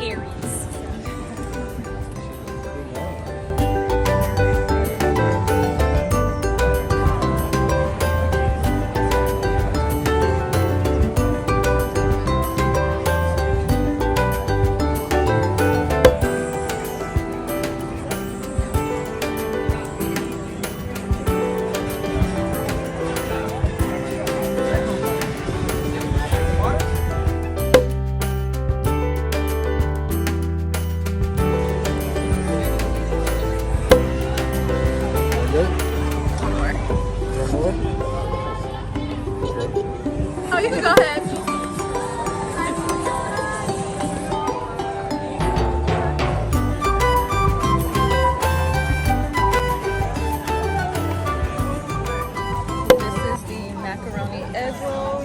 Aries. Oh, you can go ahead. This is the macaroni egg roll.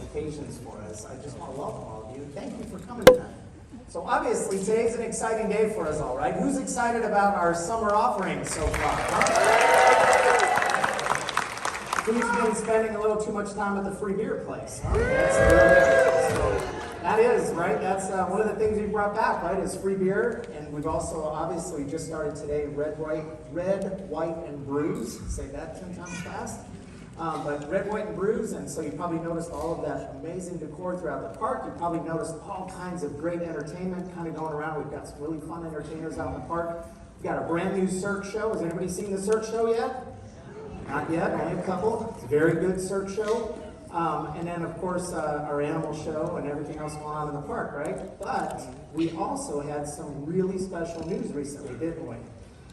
Occasions for us. I just want to welcome all of you. Thank you for coming tonight. So obviously today's an exciting day for us all, right? Who's excited about our summer offerings so far? Huh? Who's been spending a little too much time at the free beer place? Huh? That is, right? That's one of the things we brought back, right, is free beer. And we've also obviously just started today red, white, and brews. Say that 10 times fast. But red, white, and brews, and so you probably noticed all of that amazing decor throughout the park. You probably noticed all kinds of great entertainment kind of going around. We've got some really fun entertainers out in the park. We've got a brand new Cirque show. Has anybody seen the Cirque show yet? Not yet, only a couple. It's a very good Cirque show. And then, of course, our animal show and everything else going on in the park, right? But we also had some really special news recently, didn't we?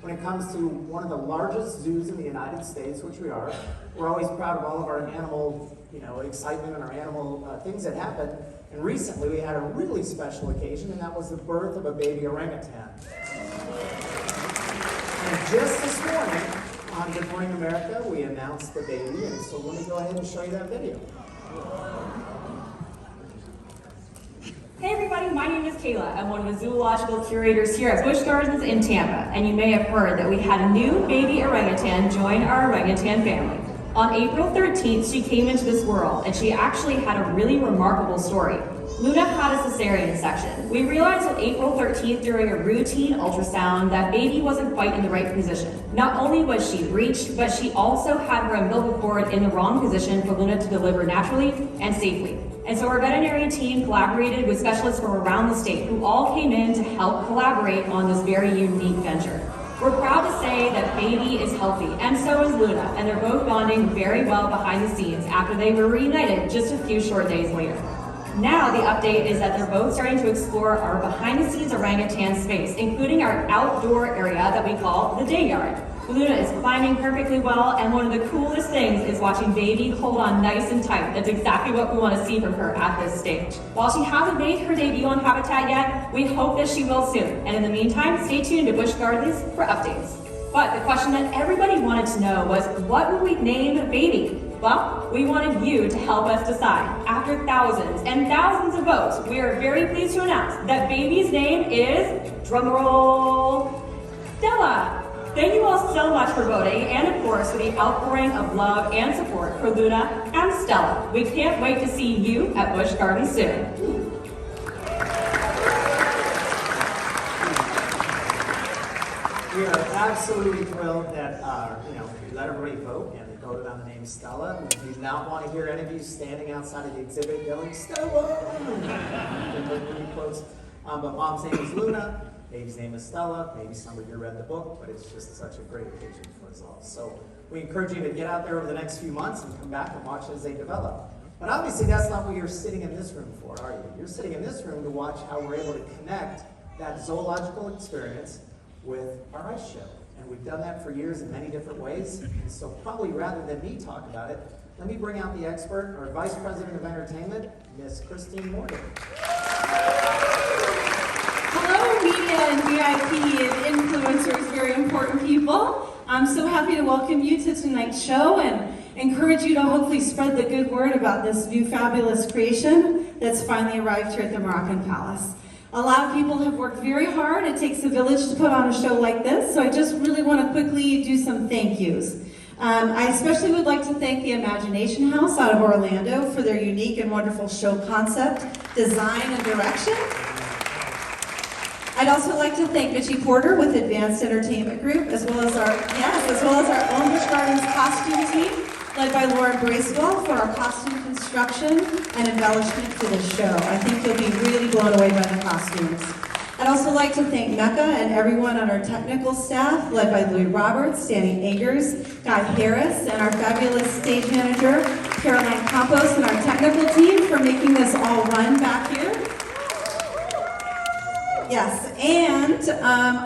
When it comes to one of the largest zoos in the United States, which we are, we're always proud of all of our animal, excitement and our animal things that happen. And recently we had a really special occasion, and that was the birth of a baby orangutan. And just this morning, on Good Morning America, we announced the baby, and so let me go ahead and show you that video. Hey everybody, my name is Kayla. I'm one of the zoological curators here at Busch Gardens in Tampa, and you may have heard that we had a new baby orangutan join our orangutan family. On April 13th, she came into this world, and she actually had a really remarkable story. Luna had a cesarean section. We realized on April 13th during a routine ultrasound that baby wasn't quite in the right position. Not only was she breached, but she also had her umbilical cord in the wrong position for Luna to deliver naturally and safely. And so our veterinary team collaborated with specialists from around the state who all came in to help collaborate on this very unique venture. We're proud to say that baby is healthy, and so is Luna, and they're both bonding very well behind the scenes after they were reunited just a few short days later. Now the update is that they're both starting to explore our behind-the-scenes orangutan space, including our outdoor area that we call the day yard. Luna is climbing perfectly well, and one of the coolest things is watching baby hold on nice and tight. That's exactly what we want to see from her at this stage. While she hasn't made her debut on Habitat yet, we hope that she will soon. And in the meantime, stay tuned to Busch Gardens for updates. But the question that everybody wanted to know was, what would we name baby? Well, we wanted you to help us decide. After thousands and thousands of votes, we are very pleased to announce that baby's name is, drumroll, Stella. Thank you all so much for voting, and of course for the outpouring of love and support for Luna and Stella. We can't wait to see you at Busch Gardens soon. We are absolutely thrilled that we let everybody vote, and they voted on the name Stella. We do not want to hear any of you standing outside of the exhibit yelling, Stella! But Mom's name is Luna. Baby's name is Stella. Maybe some of you read the book, but it's just such a great occasion for us all. So we encourage you to get out there over the next few months and come back and watch as they develop. But obviously that's not what you're sitting in this room for, are you? You're sitting in this room to watch how we're able to connect that zoological experience with our ice show. And we've done that for years in many different ways. And so probably rather than me talk about it, let me bring out the expert, our Vice President of Entertainment, Miss Christine Morgan. Hello, media and VIP and influencers, very important people. I'm so happy to welcome you to tonight's show and encourage you to hopefully spread the good word about this new fabulous creation that's finally arrived here at the Moroccan Palace. A lot of people have worked very hard. It takes a village to put on a show like this, so I just really want to quickly do some thank yous. I especially would like to thank the Imagination House out of Orlando for their unique and wonderful show concept, design, and direction. I'd also like to thank Mitchie Porter with Advanced Entertainment Group, as well as our own Busch Gardens costume team, led by Lauren Bracewell, for our costume construction and embellishment for this show. I think you'll be really blown away by the costumes. I'd also like to thank Mecca and everyone on our technical staff, led by Louis Roberts, Danny Agers, Guy Harris, and our fabulous stage manager, Caroline Campos, and our technical team for making this all run back here. Yes, and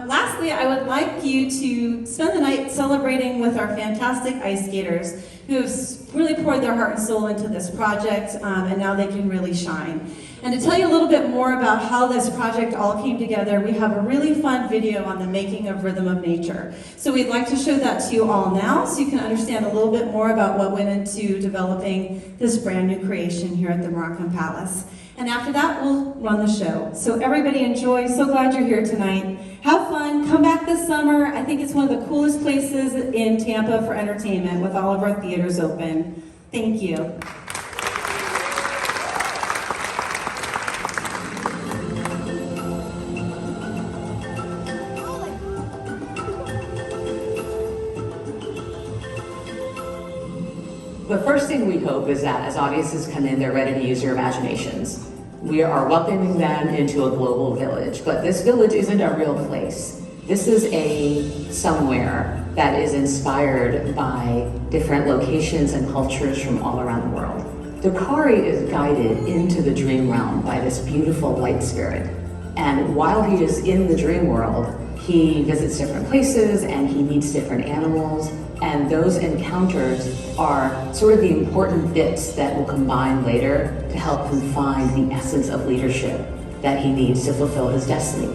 lastly, I would like you to spend the night celebrating with our fantastic ice skaters who have really poured their heart and soul into this project, and now they can really shine. And to tell you a little bit more about how this project all came together, we have a really fun video on the making of Rhythm of Nature. So we'd like to show that to you all now so you can understand a little bit more about what went into developing this brand new creation here at the Moroccan Palace. And after that, we'll run the show. So everybody enjoy. So glad you're here tonight. Have fun. Come back this summer. I think it's one of the coolest places in Tampa for entertainment with all of our theaters open. Thank you. The first thing we hope is that as audiences come in, they're ready to use their imaginations. We are welcoming them into a global village, but this village isn't a real place. This is a somewhere that is inspired by different locations and cultures from all around the world. Dakari is guided into the dream realm by this beautiful light spirit. And while he is in the dream world, he visits different places and he meets different animals. And those encounters are sort of the important bits that will combine later to help him find the essence of leadership that he needs to fulfill his destiny.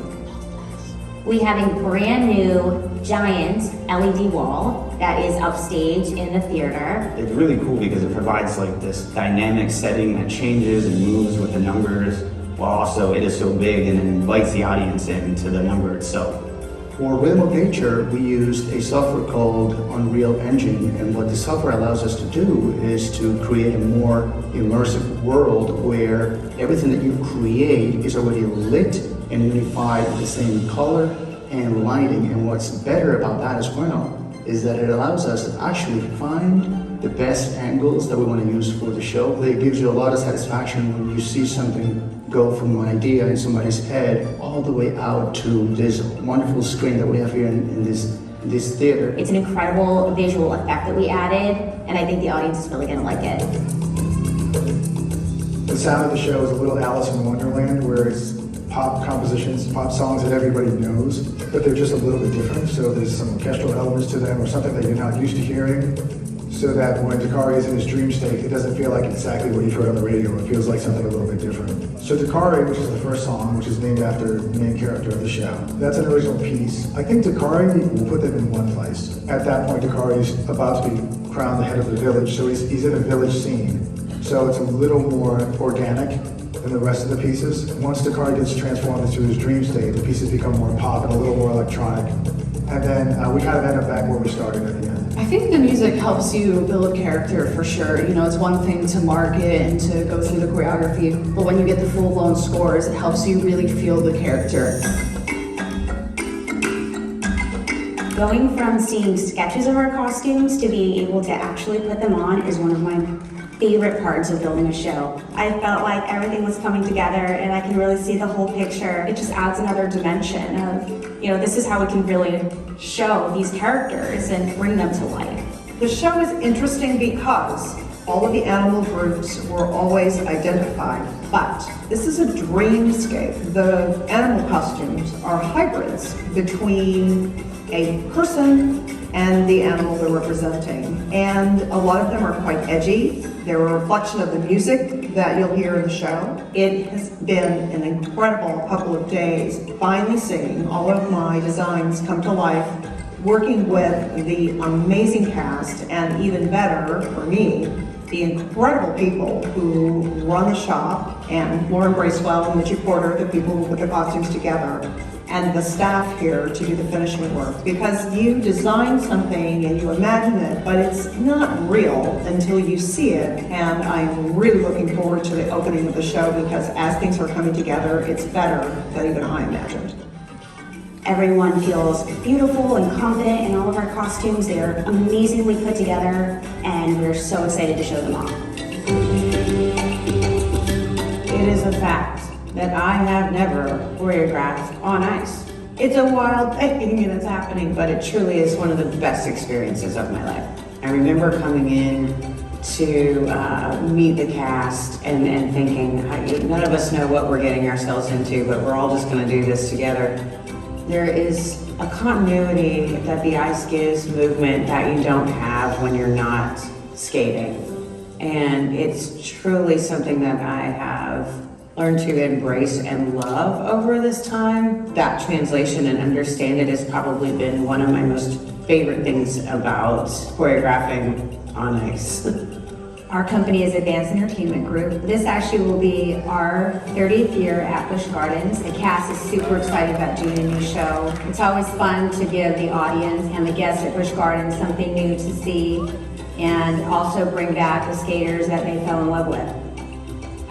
We have a brand new giant LED wall that is upstage in the theater. It's really cool because it provides like this dynamic setting that changes and moves with the numbers, while also it is so big and it invites the audience into the number itself. For Rhythm of Nature, we used a software called Unreal Engine, and what the software allows us to do is to create a more immersive world where everything that you create is already lit and unified with the same color and lighting. And what's better about that as well is that it allows us to actually find the best angles that we want to use for the show. It gives you a lot of satisfaction when you see something go from an idea in somebody's head all the way out to this wonderful screen that we have here in this theater. It's an incredible visual effect that we added, and I think the audience is really going to like it. The sound of the show is a little Alice in Wonderland, where it's pop compositions, pop songs that everybody knows, but they're just a little bit different. So there's some orchestral elements to them or something that you're not used to hearing, so that when Dakari is in his dream state, it doesn't feel like exactly what you've heard on the radio. It feels like something a little bit different. So Dakari, which is the first song, which is named after the main character of the show, that's an original piece. I think Dakari will put them in one place. At that point, Dakari is about to be crowned the head of the village, so he's in a village scene. So it's a little more organic than the rest of the pieces. Once Dakari gets transformed into his dream state, the pieces become more pop and a little more electronic. And then we kind of end up back where we started at the end. I think the music helps you build character for sure. You know, it's one thing to market and to go through the choreography, but when you get the full-blown scores, it helps you really feel the character. Going from seeing sketches of our costumes to being able to actually put them on is one of my favorite parts of building a show. I felt like everything was coming together and I can really see the whole picture. It just adds another dimension of, you know, this is how we can really show these characters and bring them to life. The show is interesting because all of the animal groups were always identified, but this is a dreamscape. The animal costumes are hybrids between a person and the animal they're representing. And a lot of them are quite edgy. They're a reflection of the music that you'll hear in the show. It has been an incredible couple of days finally seeing all of my designs come to life, working with the amazing cast, and even better for me, the incredible people who run the shop, and Lauren Bracewell and Mitchie Porter, the people who put the costumes together, and the staff here to do the finishing work. Because you design something and you imagine it, but it's not real until you see it. And I'm really looking forward to the opening of the show because as things are coming together, it's better than even I imagined. Everyone feels beautiful and confident in all of our costumes. They are amazingly put together, and we're so excited to show them off. It is a fact that I have never choreographed on ice. It's a wild thing and it's happening, but it truly is one of the best experiences of my life. I remember coming in to meet the cast and thinking, none of us know what we're getting ourselves into, but we're all just gonna do this together. There is a continuity that the ice gives movement that you don't have when you're not skating. And it's truly something that I have learned to embrace and love over this time. That translation and understand it has probably been one of my most favorite things about choreographing on ice. Our company is Advanced Entertainment Group. This actually will be our 30th year at Busch Gardens. The cast is super excited about doing a new show. It's always fun to give the audience and the guests at Busch Gardens something new to see, and also bring back the skaters that they fell in love with.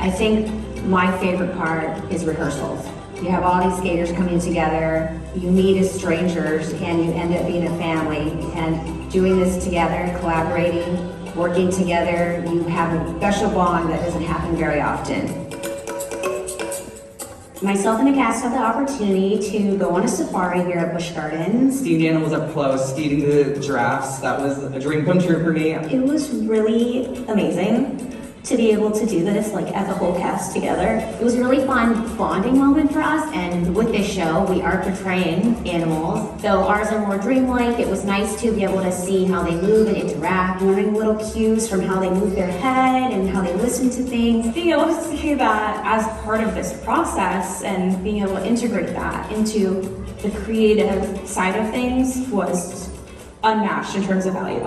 I think my favorite part is rehearsals. You have all these skaters coming together, you meet as strangers, and you end up being a family. And doing this together, collaborating, working together, you have a special bond that doesn't happen very often. Myself and the cast had the opportunity to go on a safari here at Busch Gardens. Seeing the animals up close, feeding the giraffes, that was a dream come true for me. It was really amazing to be able to do this like as a whole cast together. It was a really fun bonding moment for us, and with this show we are portraying animals. Though ours are more dreamlike, it was nice to be able to see how they move and interact, learning little cues from how they move their head and how they listen to things. Being able to see that as part of this process and being able to integrate that into the creative side of things was unmatched in terms of value.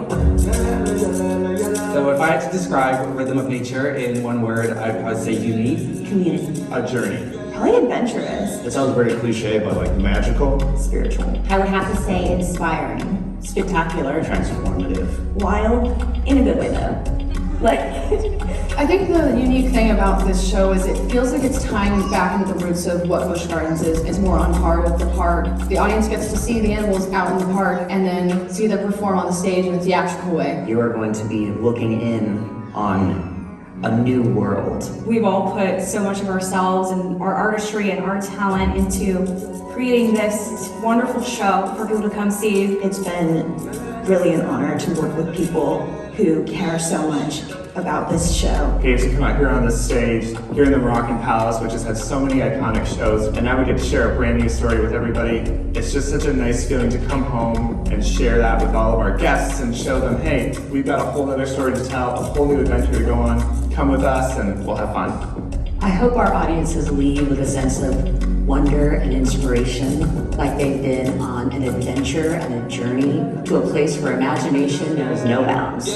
So if I had to describe Rhythm of Nature in one word, I would say unique. Community. A journey. Probably adventurous. It sounds very cliche, but like magical, Spiritual. I would have to say inspiring. Spectacular. transformative. Wild. In a good way though. Like, I think the unique thing about this show is it feels like it's tying back into the roots of what Busch Gardens is. It's more on par with the park. The audience gets to see the animals out in the park and then see them perform on the stage in a theatrical way. You are going to be looking in on a new world. We've all put so much of ourselves and our artistry and our talent into creating this wonderful show for people to come see. It's been really an honor to work with people who care so much about this show. Okay, to come out here on this stage, here in the Moroccan Palace, which has had so many iconic shows, and now we get to share a brand new story with everybody. It's just such a nice feeling to come home and share that with all of our guests and show them, hey, we've got a whole other story to tell, a whole new adventure to go on. Come with us and we'll have fun. I hope our audiences leave with a sense of wonder and inspiration, like they've been on an adventure and a journey to a place where imagination knows no bounds.